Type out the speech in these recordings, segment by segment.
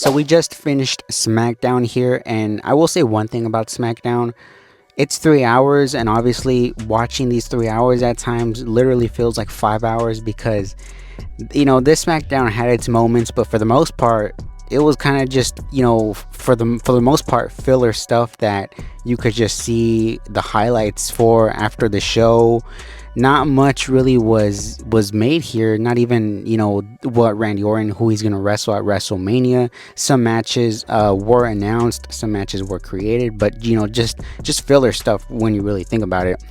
So we just finished Smackdown here, and I will say one thing about Smackdown. It's 3 hours, and obviously watching these 3 hours at times literally feels like 5 hours because this SmackDown had its moments, but for the most part, it was kind of just for the most part filler stuff that you could just see the highlights for after the show. Not much really was made here. Not even what Randy Orton, who he's gonna wrestle at WrestleMania. Some matches were announced, some matches were created, but just filler stuff when you really think about it.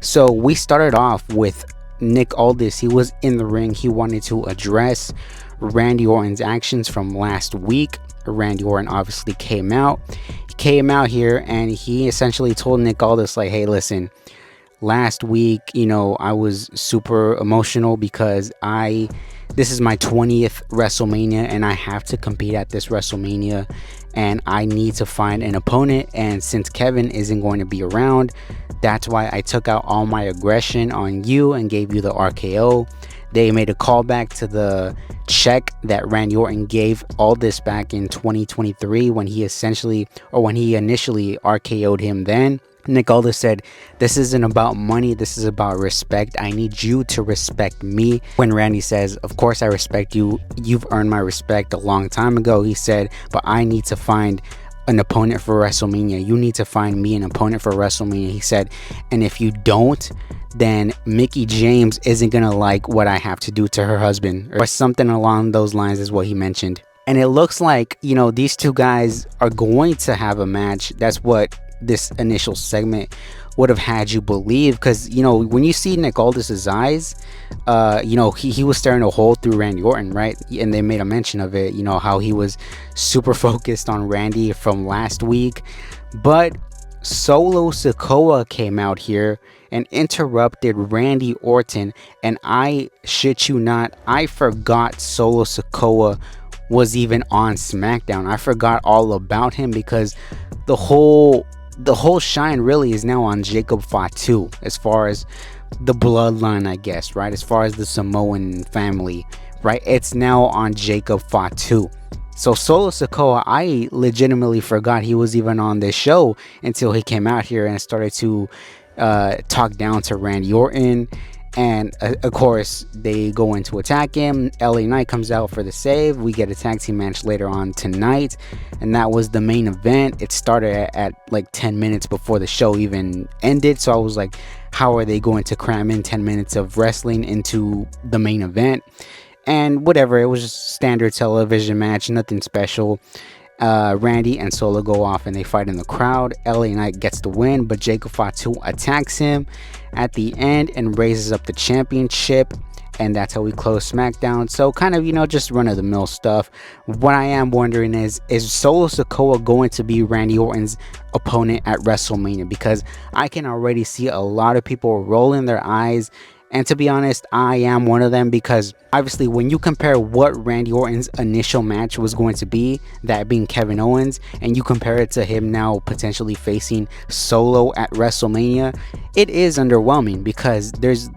So we started off with Nick Aldis. He was in the ring. He wanted to address Randy Orton's actions from last week. Randy Orton obviously came out. He came out here and he essentially told Nick Aldis, like, hey, listen, last week, I was super emotional because this is my 20th WrestleMania and I have to compete at this WrestleMania and I need to find an opponent. And since Kevin isn't going to be around, that's why I took out all my aggression on you and gave you the RKO. They made a callback to the check that Randy Orton gave Aldis back in 2023 when he initially RKO'd him then. Nick Aldis said, this isn't about money, this is about respect. I need you to respect me. When Randy says, of course I respect you, you've earned my respect a long time ago, he said, but I need to find an opponent for WrestleMania. You need to find me an opponent for WrestleMania, he said. And if you don't, then Mickie James isn't gonna like what I have to do to her husband, or something along those lines is what he mentioned. And it looks like, these two guys are going to have a match. That's what this initial segment would have had you believe, because when you see Nick Aldis's eyes, he was staring a hole through Randy Orton, right? And they made a mention of it, how he was super focused on Randy from last week. But Solo Sikoa came out here and interrupted Randy Orton, and I shit you not, I forgot Solo Sikoa was even on SmackDown. I forgot all about him because the whole shine really is now on Jacob Fatu as far as the bloodline, I guess, right? As far as the Samoan family, right? It's now on Jacob Fatu. So Solo Sikoa, I legitimately forgot he was even on this show until he came out here and started to talk down to Randy Orton. And of course, they go in to attack him. LA Knight comes out for the save. We get a tag team match later on tonight. And that was the main event. It started at like 10 minutes before the show even ended. So I was like, how are they going to cram in 10 minutes of wrestling into the main event? And whatever, it was just standard television match, nothing special. Randy and Solo go off and they fight in the crowd. LA Knight gets the win, but Jacob Fatu attacks him at the end and raises up the championship. And that's how we close SmackDown. So kind of, just run-of-the-mill stuff. What I am wondering is Solo Sikoa going to be Randy Orton's opponent at WrestleMania? Because I can already see a lot of people rolling their eyes. And to be honest, I am one of them, because obviously when you compare what Randy Orton's initial match was going to be, that being Kevin Owens, and you compare it to him now potentially facing Solo at WrestleMania, it is underwhelming because there's,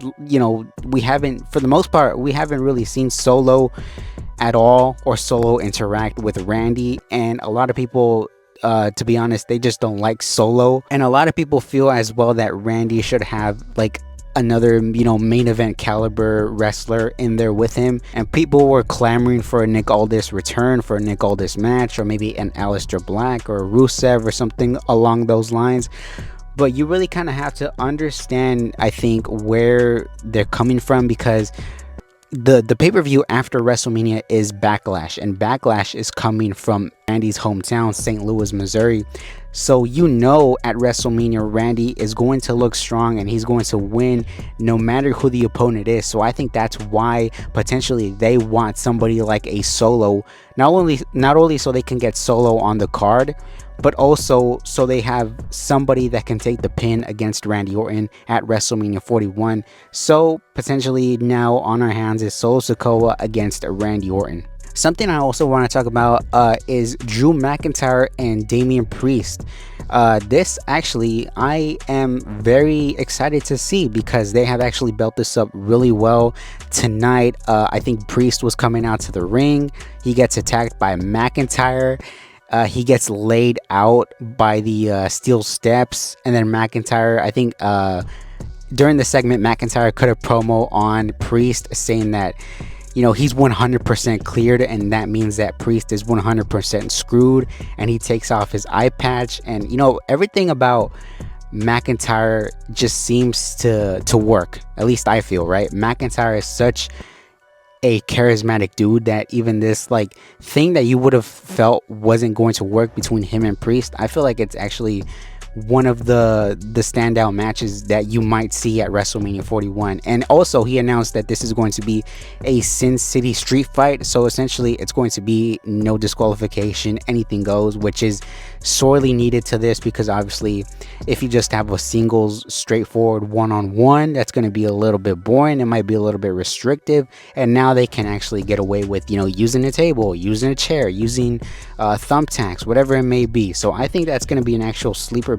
we haven't, for the most part, we haven't really seen Solo at all, or Solo interact with Randy. And a lot of people, to be honest, they just don't like Solo. And a lot of people feel as well that Randy should have like another main event caliber wrestler in there with him, and people were clamoring for a Nick Aldis return, for a Nick Aldis match, or maybe an Aleister Black or Rusev or something along those lines. But you really kind of have to understand, I think, where they're coming from, because the pay-per-view after WrestleMania is Backlash, and Backlash is coming from Randy's hometown, St. Louis, Missouri. So at WrestleMania, Randy is going to look strong and he's going to win no matter who the opponent is. So I think that's why potentially they want somebody like a Solo, not only so they can get Solo on the card, but also so they have somebody that can take the pin against Randy Orton at WrestleMania 41. So potentially now on our hands is Solo Sikoa against Randy Orton. Something I also want to talk about is Drew McIntyre and Damian Priest. This actually, I am very excited to see because they have actually built this up really well tonight. I think Priest was coming out to the ring. He gets attacked by McIntyre. He gets laid out by the steel steps, and then McIntyre, I think, during the segment, McIntyre cut a promo on Priest saying that, he's 100% cleared, and that means that Priest is 100% screwed, and he takes off his eye patch, and everything about McIntyre just seems to work. At least I feel, right? McIntyre is such a charismatic dude that even this like thing that you would have felt wasn't going to work between him and Priest, I feel like it's actually one of the standout matches that you might see at WrestleMania 41. And also he announced that this is going to be a Sin City street fight, so essentially it's going to be no disqualification, anything goes, which is sorely needed to this, because obviously if you just have a singles straightforward one-on-one, that's going to be a little bit boring. It might be a little bit restrictive, and now they can actually get away with using a table, using a chair, using thumbtacks, whatever it may be. So I think that's going to be an actual sleeper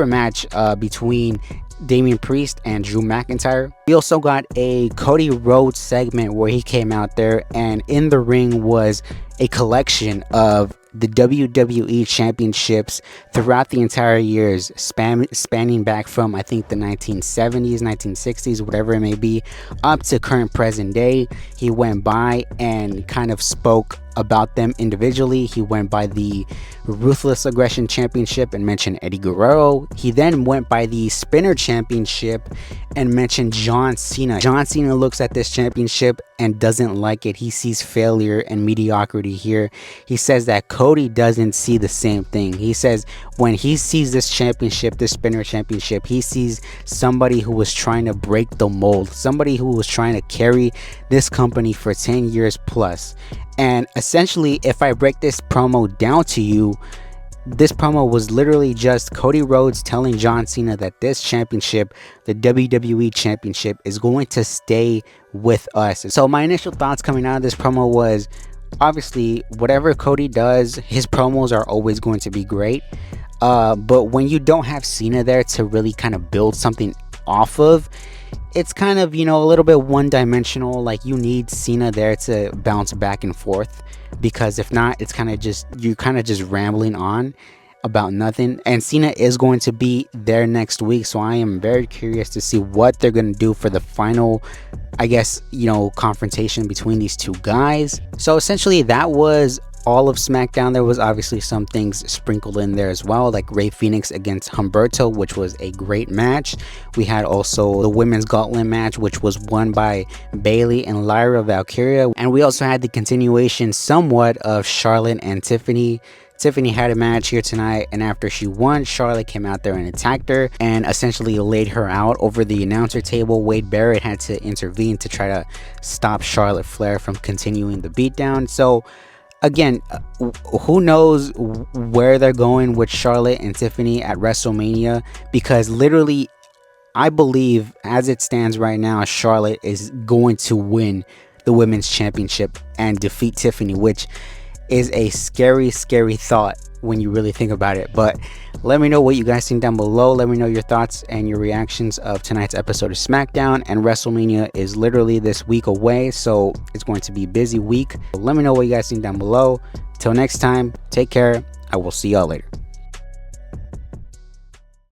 match between Damian Priest and Drew McIntyre. We also got a Cody Rhodes segment where he came out there, and in the ring was a collection of the WWE championships throughout the entire years, spanning back from I think the 1970s, 1960s, whatever it may be, up to current present day. He went by and kind of spoke about them individually. He went by the Ruthless Aggression Championship and mentioned Eddie Guerrero. He then went by the Spinner Championship and mentioned John Cena. John Cena looks at this championship and doesn't like it. He sees failure and mediocrity here. He says that Cody doesn't see the same thing. He says when he sees this championship, this Spinner Championship, he sees somebody who was trying to break the mold, somebody who was trying to carry this company for 10 years plus. And essentially, if I break this promo down to you, this promo was literally just Cody Rhodes telling John Cena that this championship, the WWE championship, is going to stay with us. So my initial thoughts coming out of this promo was, obviously, whatever Cody does, his promos are always going to be great. But when you don't have Cena there to really kind of build something off of, it's kind of, a little bit one-dimensional. Like, you need Cena there to bounce back and forth, because if not, it's kind of just, you're kind of just rambling on about nothing. And Cena is going to be there next week, so I am very curious to see what they're going to do for the final, I guess, confrontation between these two guys. So essentially, that was all of SmackDown. There was obviously some things sprinkled in there as well, like Rey Fenix against Humberto, which was a great match. We had also the women's gauntlet match, which was won by Bayley and Lyra Valkyria. And we also had the continuation somewhat of Charlotte and Tiffany. Tiffany had a match here tonight, and after she won, Charlotte came out there and attacked her and essentially laid her out over the announcer table. Wade Barrett had to intervene to try to stop Charlotte Flair from continuing the beatdown. So again, who knows where they're going with Charlotte and Tiffany at WrestleMania, because literally, I believe as it stands right now, Charlotte is going to win the women's championship and defeat Tiffany, which is a scary thought when you really think about it. But let me know what you guys think down below. Let me know your thoughts and your reactions of tonight's episode of SmackDown. And WrestleMania is literally this week away, so it's going to be a busy week. Let me know what you guys think down below. Till next time, take care. I will see y'all later.